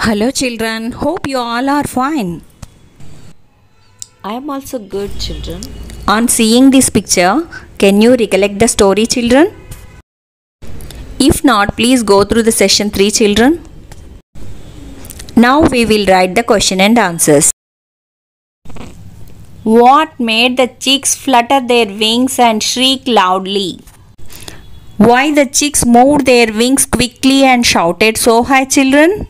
Hello children, hope you all are fine. I am also good, children. On seeing this picture, can you recollect the story, children? If not, please go through the session 3, children. Now we will write the question and answers. What made the chicks flutter their wings and shriek loudly? Why the chicks moved their wings quickly and shouted so high, children?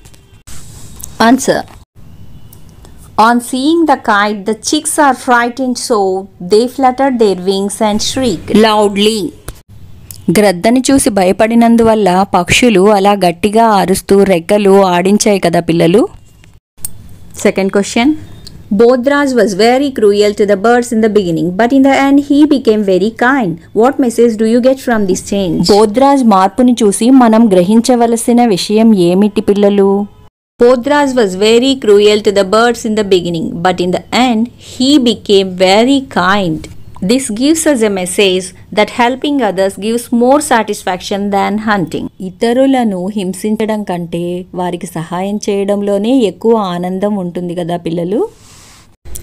Answer. On seeing the kite, the chicks are frightened, so they fluttered their wings and shrieked loudly. గ్రద్దని చూసి భయపడినందువల్ల పక్షులు అలా గట్టిగా అరుస్తూ రెక్కలు ఆడించాయి కదా పిల్లలు. Second question. Bodhraj was very cruel to the birds in the beginning, but in the end he became very kind. What message do you get from this change? బోధ్రాజ్ మార్పుని చూసి మనం గ్రహించవలసిన విషయం ఏమిటి పిల్లలు? Bodhraj was very cruel to the birds in the beginning, but in the end he became very kind. This gives us a message that helping others gives more satisfaction than hunting. ఇతరులను హింసించడం కంటే వారికి సహాయం చేయడంలోనే ఎక్కువ ఆనందం ఉంటుంది కదా పిల్లలు.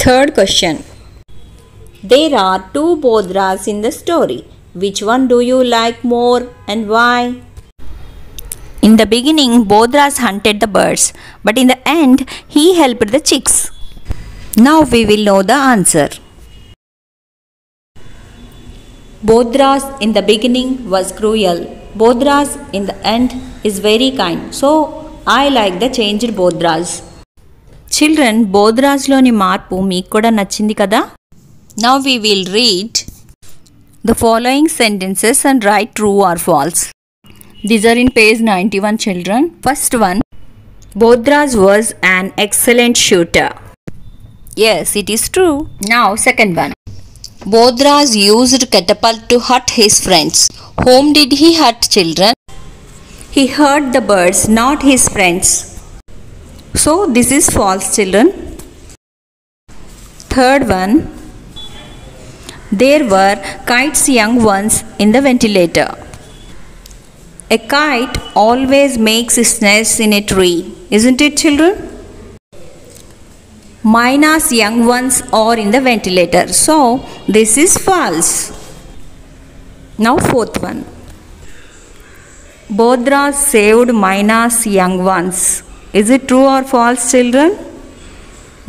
Third question. There are 2 Bodhraj in the story. Which one do you like more and why? In the beginning, Bodhraj hunted the birds, but in the end, he helped the chicks. Now we will know the answer. Bodhraj in the beginning was cruel. Bodhraj in the end is very kind. So, I like the changed Bodhraj. Children, Bodhrajloni marpu meeku kuda nachindi kada? Now we will read the following sentences and write true or false. These are in page 91, children. First one, Bodhraj was an excellent shooter. Yes, it is true. Now, second one, Bodhraj used catapult to hurt his friends. Whom did he hurt, children? He hurt the birds, not his friends. So, this is false, children. Third one, there were kites' young ones in the ventilator. A kite always makes its nest in a tree, isn't it, children? Mina's young ones are in the ventilator, so this is false. Now fourth one. Bodhraj saved Mina's young ones. Is it true or false, children?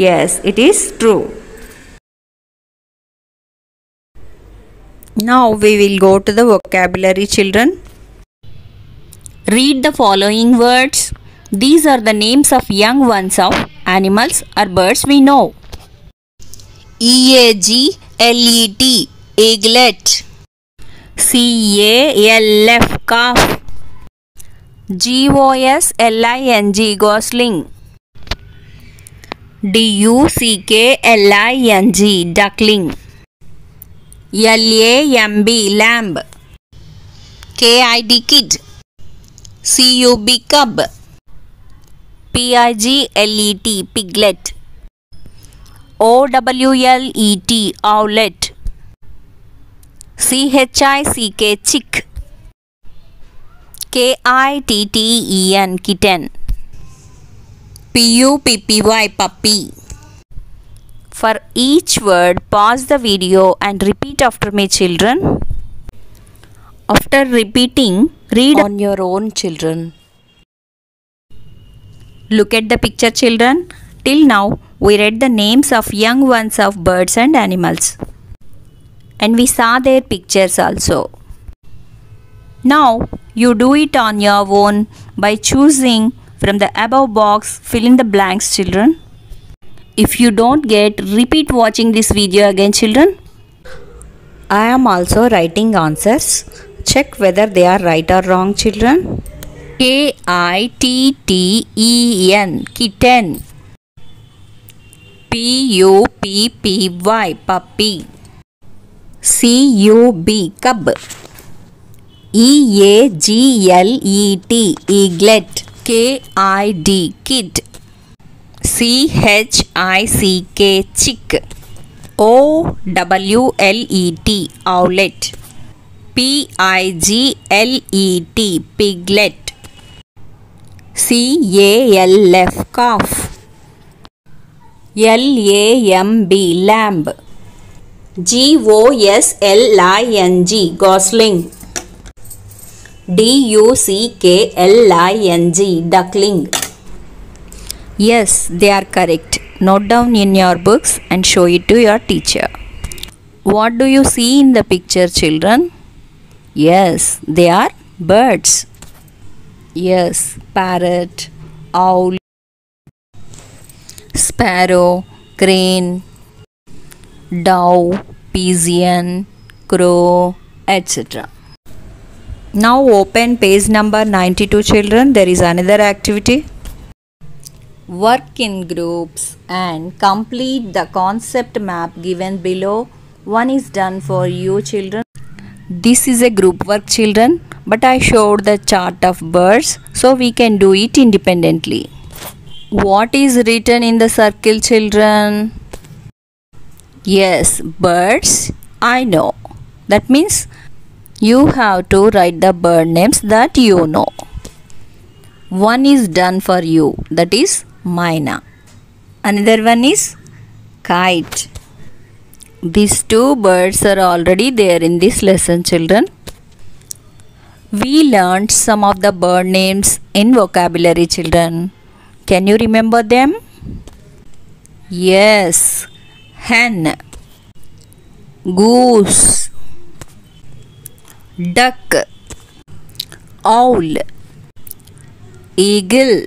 Yes, it is true. Now we will go to the vocabulary, children. Read the following words. These are the names of young ones of animals or birds we know. EAGLET, eaglet. CALF, calf. GOSLING, gosling. DUCKLING, duckling. LAMB, lamb. KID, kid. CUB, cub. PIGLET, piglet. OWLET, owlet. CHICK, chick. KITTEN, kitten. PUPPY, puppy. For each word, pause the video and repeat after me, children. After repeating, read on your own, children. Look at the picture, children. Till now, we read the names of young ones of birds and animals. And we saw their pictures also. Now, you do it on your own by choosing from the above box, fill in the blanks, children. If you don't get, repeat watching this video again, children. I am also writing answers. Check whether they are right or wrong, children. KITTEN, kitten. PUPPY, puppy. CUB, cub. EAGLET, eaglet. KID, kid. CHICK, chick. OWLET, owlet. PIGLET, piglet. CALF calf. LAMB lamb. GOSLING gosling. DUCKLING duckling. Yes, they are correct. Note down in your books and show it to your teacher. What do you see in the picture, children? Yes, they are birds. Yes, parrot, owl, sparrow, crane, dove, pigeon, crow, etc. Now open page number 92, children. There is another activity. Work in groups and complete the concept map given below. One is done for you, children. This is a group work, children, but I showed the chart of birds, so we can do it independently. What is written in the circle, children? Yes, birds. I know. That means you have to write the bird names that you know. One is done for you, that is Myna. Another one is kite. These two birds are already there in this lesson, children. We learned some of the bird names in vocabulary, children. Can you remember them? Yes. Hen, goose, duck, owl, eagle.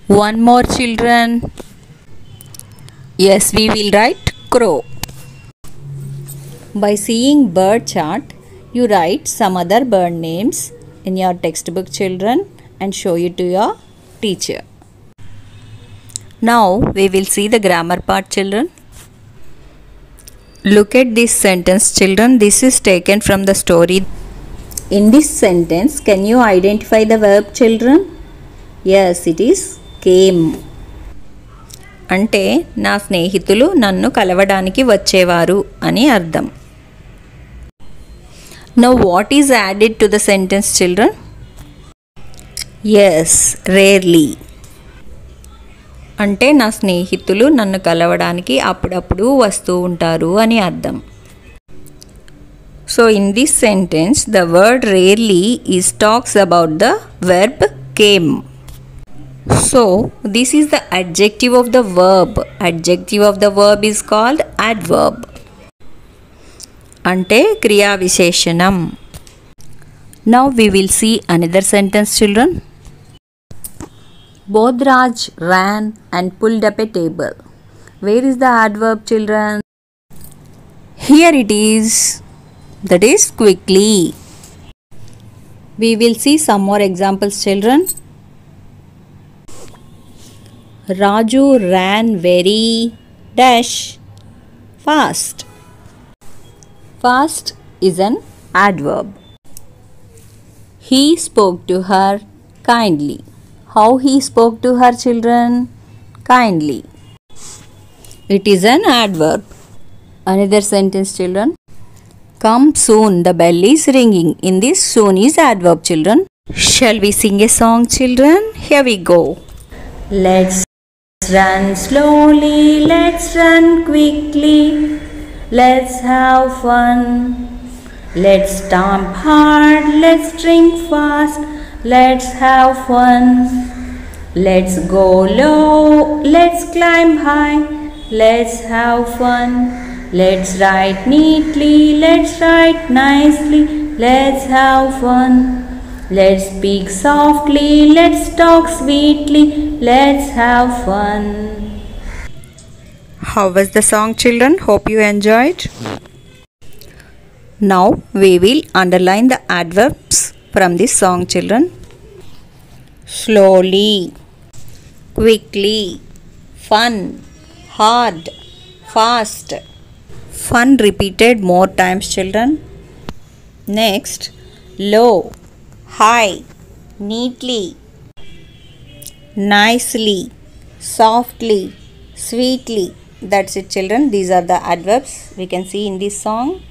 One more, children. Yes, we will write crow. By seeing bird chart, you write some other bird names in your textbook, children, and show it to your teacher. Now we will see the grammar part, children. Look at this sentence, children. This is taken from the story. In this sentence, can you identify the verb, children? Yes, it is came. అంటే నా స్నేహితులు నన్ను కలవడానికి వచ్చేవారు అని అర్థం. Now what is added to the sentence, children? Yes, rarely. అంటే నా స్నేహితులు నన్ను కలవడానికి అప్పుడప్పుడు వస్తూ ఉంటారు అని అర్థం. So in this sentence, the word rarely is talks about the verb came. So this is the adjective of the verb. Adjective of the verb is called adverb. అంటే క్రియా విశేషణం. Now we will see another sentence, children. Bodhraj ran and pulled up a table. Where is the adverb, children? Here it is. That is quickly. We will see some more examples, children. Raju ran very dash fast. Fast is an adverb. He spoke to her kindly. How he spoke to her, children? Kindly. It is an adverb. Another sentence, children. Come soon, the bell is ringing. In this, soon is adverb, children. Shall we sing a song, children? Here we go. Let's run slowly, let's run quickly. Let's have fun. Let's stomp hard, let's drink fast. Let's have fun. Let's go low, let's climb high. Let's have fun. Let's write neatly, let's write nicely. Let's have fun. Let's speak softly, let's talk sweetly. Let's have fun. How was the song, children? Hope you enjoyed. Now we will underline the adverbs from this song, children. Slowly, quickly, fun, hard, fast. Fun repeated more times, children. Next, low, high, neatly, nicely, softly, sweetly. That's it, children. These are the adverbs we can see in this song.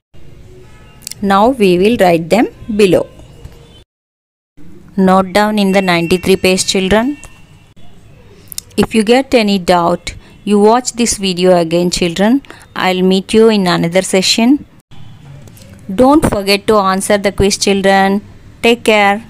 Now we will write them below. note down in the 93 page, children. If you get any doubt, you watch this video again, children. I'll meet you in another session. Don't forget to answer the quiz, children. Take care.